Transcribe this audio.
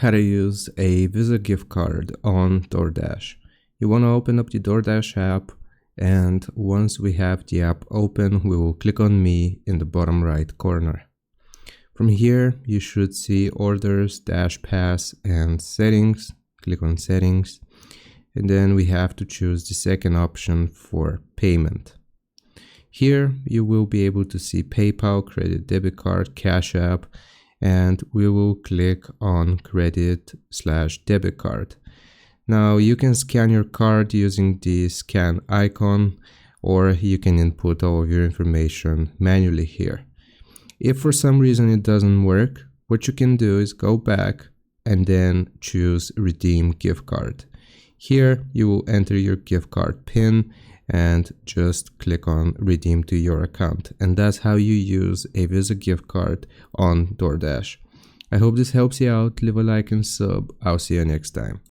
how to use a Visa gift card on Doordash. You want to open up the Doordash app, and once we have the app open, we will click on Me in the bottom right corner. From here, you should see Orders, Dash Pass, and Settings. Click on Settings, and then we have to choose the second option for Payment. Here, you will be able to see PayPal, Credit, Debit Card, Cash App, and we will click on Credit/Debit Card. Now you can scan your card using the scan icon, or you can input all of your information manually here. If for some reason it doesn't work, what you can do is go back and then choose Redeem Gift Card. Here you will enter your gift card PIN and just click on Redeem to your account. And that's how you use a Visa gift card on Doordash. I hope this helps you out. Leave a like and sub. I'll see you next time.